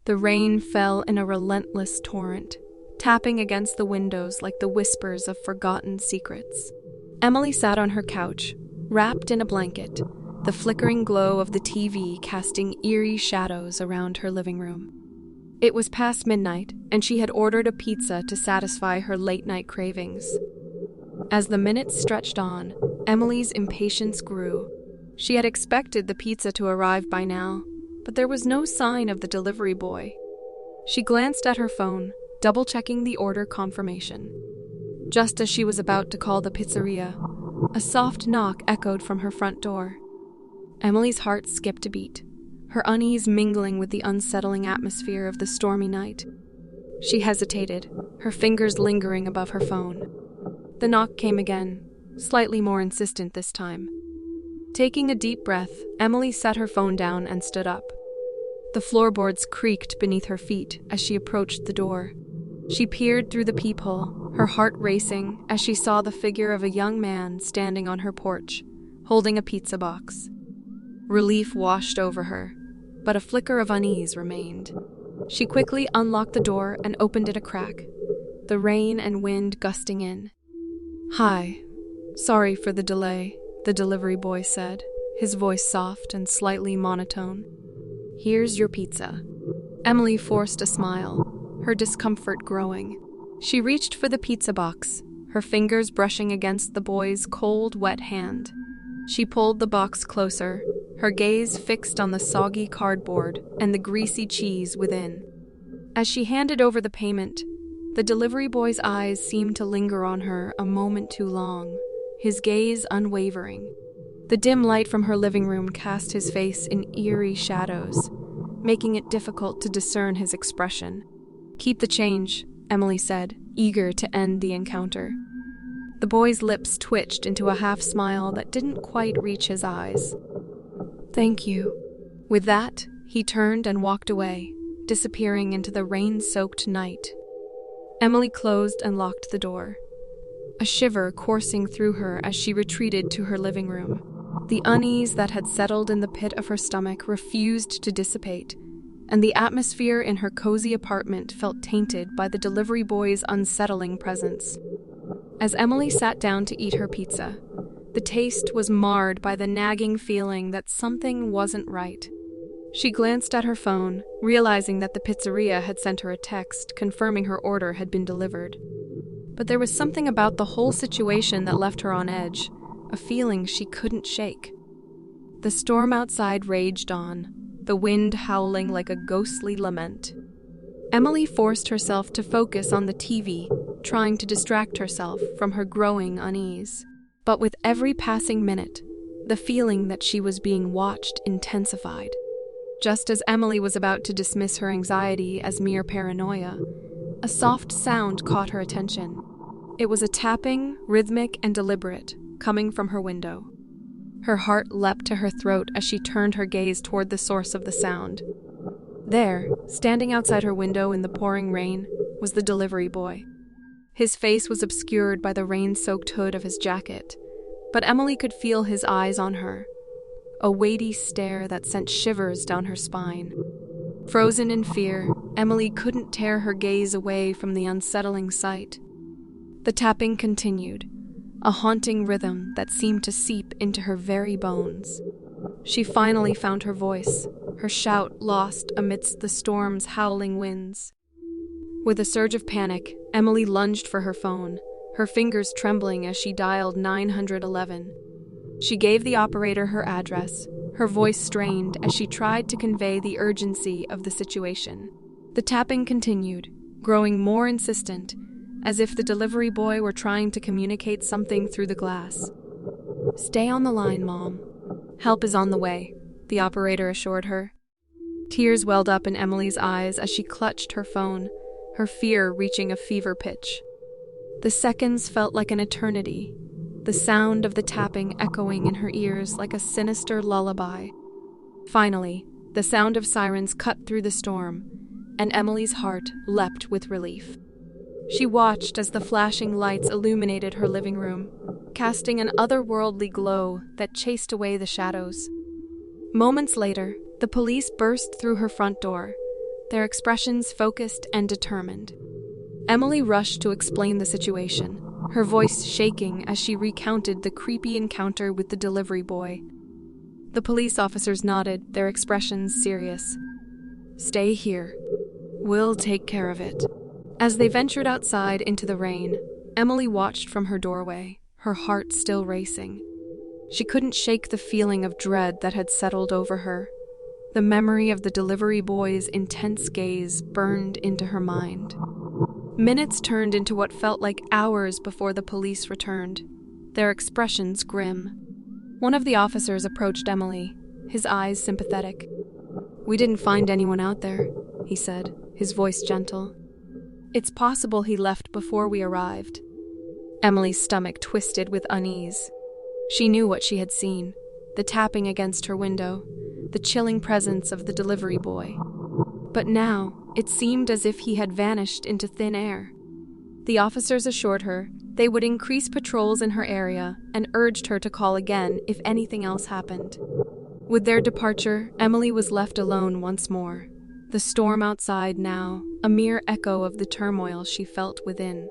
The rain fell in a relentless torrent, tapping against the windows like the whispers of forgotten secrets. Emily sat on her couch, wrapped in a blanket, the flickering glow of the TV casting eerie shadows around her living room. It was past midnight, and she had ordered a pizza to satisfy her late-night cravings. As the minutes stretched on, Emily's impatience grew. She had expected the pizza to arrive by now, but there was no sign of the delivery boy. She glanced at her phone, double-checking the order confirmation. Just as she was about to call the pizzeria, a soft knock echoed from her front door. Emily's heart skipped a beat, her unease mingling with the unsettling atmosphere of the stormy night. She hesitated, her fingers lingering above her phone. The knock came again, slightly more insistent this time. Taking a deep breath, Emily set her phone down and stood up. The floorboards creaked beneath her feet as she approached the door. She peered through the peephole, her heart racing as she saw the figure of a young man standing on her porch, holding a pizza box. Relief washed over her, but a flicker of unease remained. She quickly unlocked the door and opened it a crack, the rain and wind gusting in. "Hi. Sorry for the delay," the delivery boy said, his voice soft and slightly monotone. "Here's your pizza." Emily forced a smile, her discomfort growing. She reached for the pizza box, her fingers brushing against the boy's cold, wet hand. She pulled the box closer, her gaze fixed on the soggy cardboard and the greasy cheese within. As she handed over the payment, the delivery boy's eyes seemed to linger on her a moment too long, his gaze unwavering. The dim light from her living room cast his face in eerie shadows, making it difficult to discern his expression. "Keep the change," Emily said, eager to end the encounter. The boy's lips twitched into a half-smile that didn't quite reach his eyes. "Thank you." With that, he turned and walked away, disappearing into the rain-soaked night. Emily closed and locked the door, a shiver coursing through her as she retreated to her living room. The unease that had settled in the pit of her stomach refused to dissipate, and the atmosphere in her cozy apartment felt tainted by the delivery boy's unsettling presence. As Emily sat down to eat her pizza, the taste was marred by the nagging feeling that something wasn't right. She glanced at her phone, realizing that the pizzeria had sent her a text confirming her order had been delivered. But there was something about the whole situation that left her on edge, a feeling she couldn't shake. The storm outside raged on, the wind howling like a ghostly lament. Emily forced herself to focus on the TV, trying to distract herself from her growing unease. But with every passing minute, the feeling that she was being watched intensified. Just as Emily was about to dismiss her anxiety as mere paranoia, a soft sound caught her attention. It was a tapping, rhythmic and deliberate, coming from her window. Her heart leapt to her throat as she turned her gaze toward the source of the sound. There, standing outside her window in the pouring rain, was the delivery boy. His face was obscured by the rain-soaked hood of his jacket, but Emily could feel his eyes on her, a weighty stare that sent shivers down her spine. Frozen in fear, Emily couldn't tear her gaze away from the unsettling sight. The tapping continued, a haunting rhythm that seemed to seep into her very bones. She finally found her voice, her shout lost amidst the storm's howling winds. With a surge of panic, Emily lunged for her phone, her fingers trembling as she dialed 911. She gave the operator her address, her voice strained as she tried to convey the urgency of the situation. The tapping continued, growing more insistent, as if the delivery boy were trying to communicate something through the glass. "Stay on the line, Mom. Help is on the way," the operator assured her. Tears welled up in Emily's eyes as she clutched her phone, her fear reaching a fever pitch. The seconds felt like an eternity, the sound of the tapping echoing in her ears like a sinister lullaby. Finally, the sound of sirens cut through the storm, and Emily's heart leapt with relief. She watched as the flashing lights illuminated her living room, casting an otherworldly glow that chased away the shadows. Moments later, the police burst through her front door, their expressions focused and determined. Emily rushed to explain the situation, her voice shaking as she recounted the creepy encounter with the delivery boy. The police officers nodded, their expressions serious. "Stay here. We'll take care of it." As they ventured outside into the rain, Emily watched from her doorway, her heart still racing. She couldn't shake the feeling of dread that had settled over her. The memory of the delivery boy's intense gaze burned into her mind. Minutes turned into what felt like hours before the police returned, their expressions grim. One of the officers approached Emily, his eyes sympathetic. "We didn't find anyone out there," he said, his voice gentle. "It's possible he left before we arrived." Emily's stomach twisted with unease. She knew what she had seen, the tapping against her window, the chilling presence of the delivery boy. But now, it seemed as if he had vanished into thin air. The officers assured her they would increase patrols in her area and urged her to call again if anything else happened. With their departure, Emily was left alone once more, the storm outside now a mere echo of the turmoil she felt within.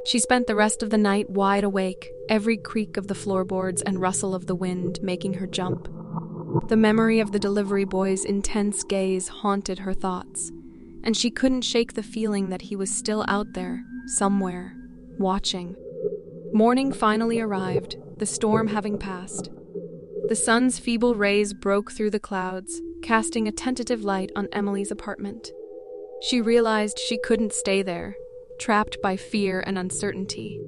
She spent the rest of the night wide awake, every creak of the floorboards and rustle of the wind making her jump. The memory of the delivery boy's intense gaze haunted her thoughts, and she couldn't shake the feeling that he was still out there, somewhere, watching. Morning finally arrived, the storm having passed. The sun's feeble rays broke through the clouds, casting a tentative light on Emily's apartment. She realized she couldn't stay there, trapped by fear and uncertainty.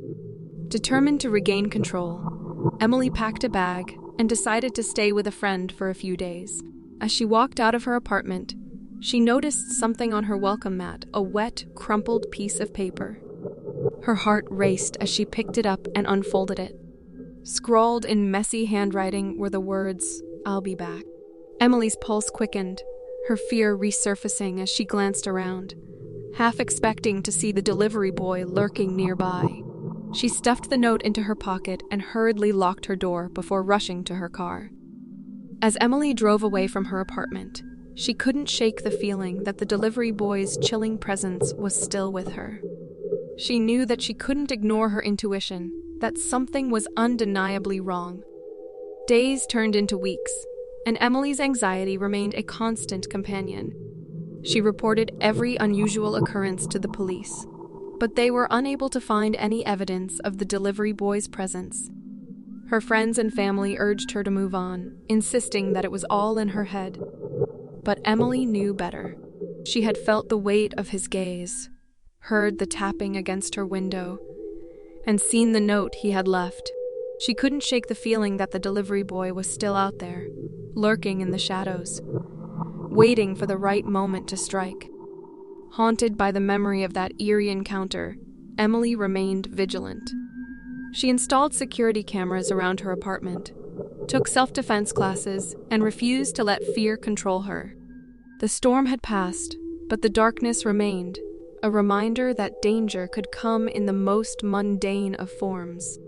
Determined to regain control, Emily packed a bag and decided to stay with a friend for a few days. As she walked out of her apartment, she noticed something on her welcome mat, a wet, crumpled piece of paper. Her heart raced as she picked it up and unfolded it. Scrawled in messy handwriting were the words, "I'll be back." Emily's pulse quickened, her fear resurfacing as she glanced around, half expecting to see the delivery boy lurking nearby. She stuffed the note into her pocket and hurriedly locked her door before rushing to her car. As Emily drove away from her apartment, she couldn't shake the feeling that the delivery boy's chilling presence was still with her. She knew that she couldn't ignore her intuition, that something was undeniably wrong. Days turned into weeks, and Emily's anxiety remained a constant companion. She reported every unusual occurrence to the police, but they were unable to find any evidence of the delivery boy's presence. Her friends and family urged her to move on, insisting that it was all in her head. But Emily knew better. She had felt the weight of his gaze, heard the tapping against her window, and seen the note he had left. She couldn't shake the feeling that the delivery boy was still out there, lurking in the shadows, waiting for the right moment to strike. Haunted by the memory of that eerie encounter, Emily remained vigilant. She installed security cameras around her apartment, took self-defense classes, and refused to let fear control her. The storm had passed, but the darkness remained, a reminder that danger could come in the most mundane of forms.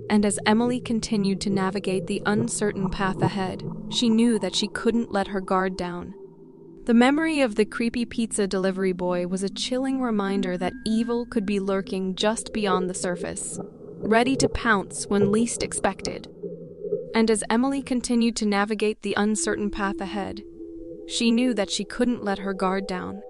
And as Emily continued to navigate the uncertain path ahead, she knew that she couldn't let her guard down. The memory of the creepy pizza delivery boy was a chilling reminder that evil could be lurking just beyond the surface, ready to pounce when least expected. And as Emily continued to navigate the uncertain path ahead, she knew that she couldn't let her guard down.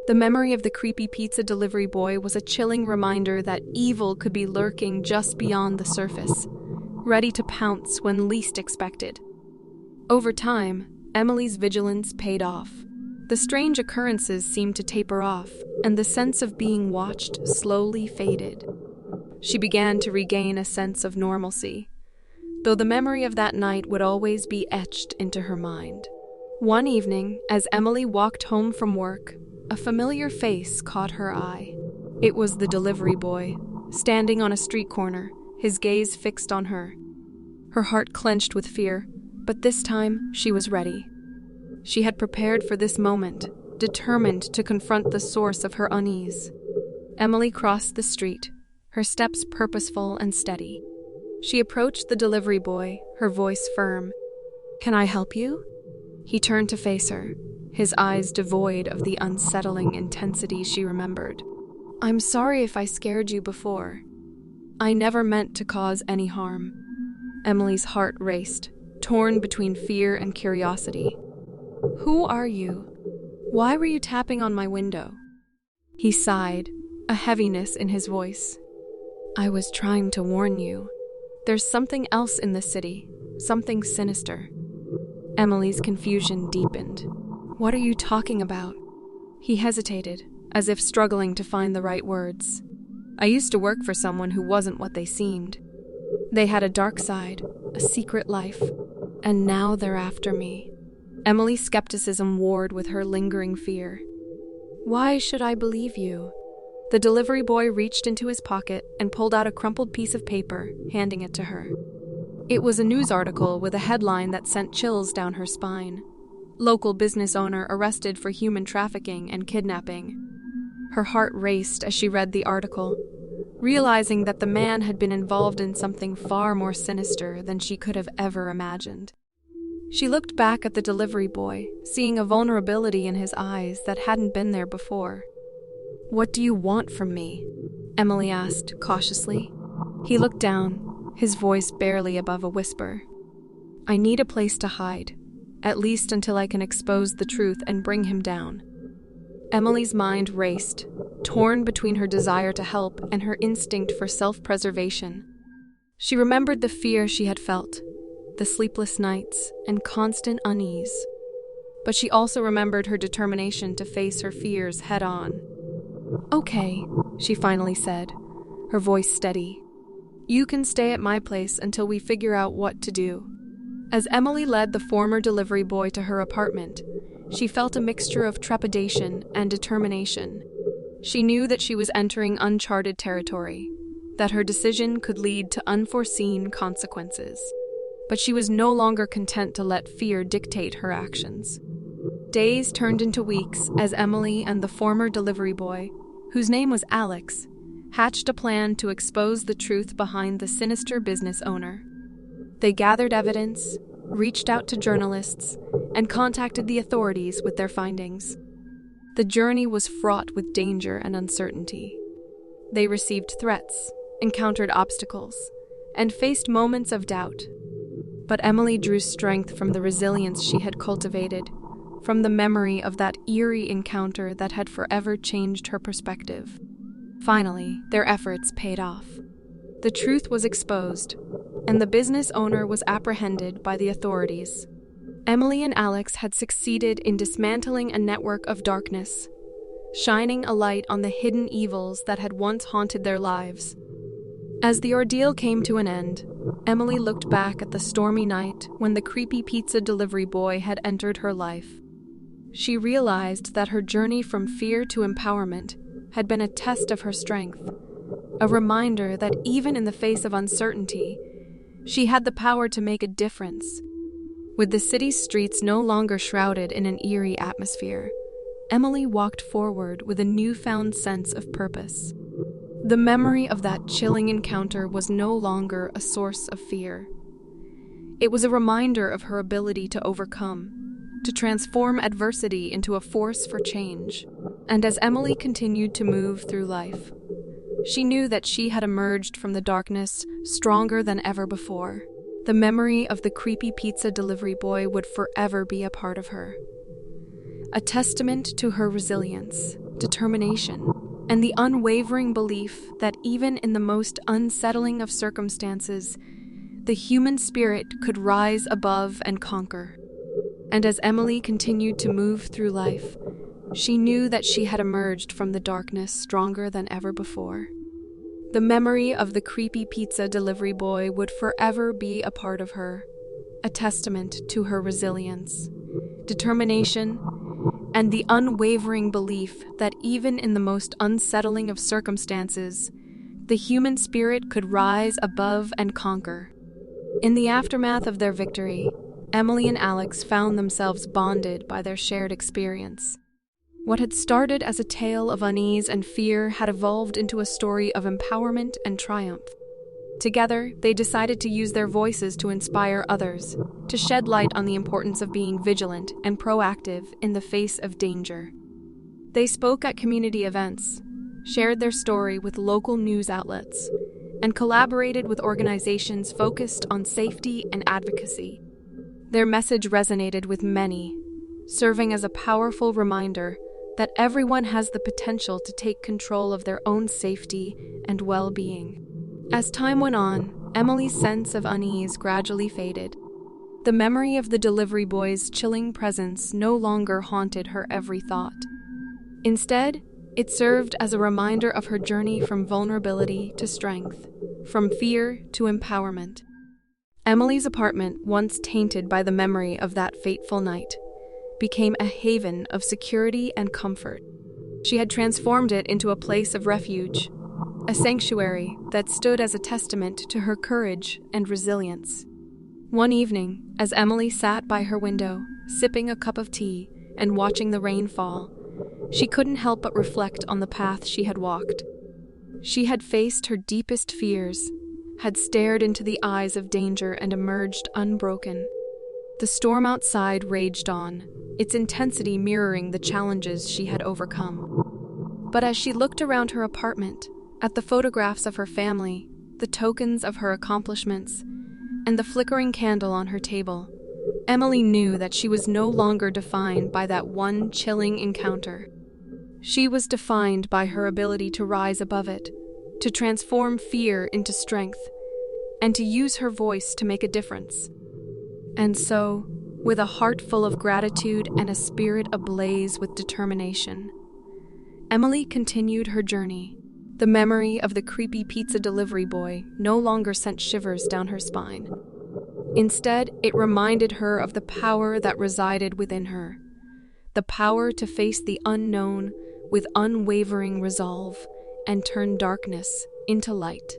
The memory of the creepy pizza delivery boy was a chilling reminder that evil could be lurking just beyond the surface, ready to pounce when least expected. Over time, Emily's vigilance paid off. The strange occurrences seemed to taper off, and the sense of being watched slowly faded. She began to regain a sense of normalcy, though the memory of that night would always be etched into her mind. One evening, as Emily walked home from work, a familiar face caught her eye. It was the delivery boy, standing on a street corner, his gaze fixed on her. Her heart clenched with fear, but this time she was ready. She had prepared for this moment, determined to confront the source of her unease. Emily crossed the street, her steps purposeful and steady. She approached the delivery boy, her voice firm. "Can I help you?" He turned to face her, his eyes devoid of the unsettling intensity she remembered. "I'm sorry if I scared you before. I never meant to cause any harm." Emily's heart raced, torn between fear and curiosity. "Who are you? Why were you tapping on my window?" He sighed, a heaviness in his voice. "I was trying to warn you. There's something else in the city, something sinister." Emily's confusion deepened. "What are you talking about?" He hesitated, as if struggling to find the right words. "I used to work for someone who wasn't what they seemed. They had a dark side, a secret life, and now they're after me." Emily's skepticism warred with her lingering fear. "Why should I believe you?" The delivery boy reached into his pocket and pulled out a crumpled piece of paper, handing it to her. It was a news article with a headline that sent chills down her spine. "Local business owner arrested for human trafficking and kidnapping." Her heart raced as she read the article, realizing that the man had been involved in something far more sinister than she could have ever imagined. She looked back at the delivery boy, seeing a vulnerability in his eyes that hadn't been there before. "What do you want from me?" Emily asked cautiously. He looked down, his voice barely above a whisper. "I need a place to hide, at least until I can expose the truth and bring him down." Emily's mind raced, torn between her desire to help and her instinct for self-preservation. She remembered the fear she had felt, the sleepless nights, and constant unease. But she also remembered her determination to face her fears head-on. "Okay," she finally said, her voice steady. "You can stay at my place until we figure out what to do." As Emily led the former delivery boy to her apartment, she felt a mixture of trepidation and determination. She knew that she was entering uncharted territory, that her decision could lead to unforeseen consequences. But she was no longer content to let fear dictate her actions. Days turned into weeks as Emily and the former delivery boy, whose name was Alex, hatched a plan to expose the truth behind the sinister business owner. They gathered evidence, reached out to journalists, and contacted the authorities with their findings. The journey was fraught with danger and uncertainty. They received threats, encountered obstacles, and faced moments of doubt. But Emily drew strength from the resilience she had cultivated, from the memory of that eerie encounter that had forever changed her perspective. Finally, their efforts paid off. The truth was exposed, and the business owner was apprehended by the authorities. Emily and Alex had succeeded in dismantling a network of darkness, shining a light on the hidden evils that had once haunted their lives. As the ordeal came to an end, Emily looked back at the stormy night when the creepy pizza delivery boy had entered her life. She realized that her journey from fear to empowerment had been a test of her strength, a reminder that even in the face of uncertainty, she had the power to make a difference. With the city's streets no longer shrouded in an eerie atmosphere, Emily walked forward with a newfound sense of purpose. The memory of that chilling encounter was no longer a source of fear. It was a reminder of her ability to overcome, to transform adversity into a force for change. And as Emily continued to move through life, she knew that she had emerged from the darkness stronger than ever before. The memory of the creepy pizza delivery boy would forever be a part of her. A testament to her resilience, determination, and the unwavering belief that even in the most unsettling of circumstances, the human spirit could rise above and conquer. And as Emily continued to move through life, she knew that she had emerged from the darkness stronger than ever before. The memory of the creepy pizza delivery boy would forever be a part of her, a testament to her resilience, determination, and the unwavering belief that even in the most unsettling of circumstances, the human spirit could rise above and conquer. In the aftermath of their victory, Emily and Alex found themselves bonded by their shared experience. What had started as a tale of unease and fear had evolved into a story of empowerment and triumph. Together, they decided to use their voices to inspire others, to shed light on the importance of being vigilant and proactive in the face of danger. They spoke at community events, shared their story with local news outlets, and collaborated with organizations focused on safety and advocacy. Their message resonated with many, serving as a powerful reminder that everyone has the potential to take control of their own safety and well-being. As time went on, Emily's sense of unease gradually faded. The memory of the delivery boy's chilling presence no longer haunted her every thought. Instead, it served as a reminder of her journey from vulnerability to strength, from fear to empowerment. Emily's apartment, once tainted by the memory of that fateful night, became a haven of security and comfort. She had transformed it into a place of refuge, a sanctuary that stood as a testament to her courage and resilience. One evening, as Emily sat by her window, sipping a cup of tea and watching the rain fall, she couldn't help but reflect on the path she had walked. She had faced her deepest fears, had stared into the eyes of danger and emerged unbroken. The storm outside raged on, its intensity mirroring the challenges she had overcome. But as she looked around her apartment, at the photographs of her family, the tokens of her accomplishments, and the flickering candle on her table, Emily knew that she was no longer defined by that one chilling encounter. She was defined by her ability to rise above it, to transform fear into strength, and to use her voice to make a difference. And so, with a heart full of gratitude and a spirit ablaze with determination, Emily continued her journey. The memory of the creepy pizza delivery boy no longer sent shivers down her spine. Instead, it reminded her of the power that resided within her, the power to face the unknown with unwavering resolve and turn darkness into light.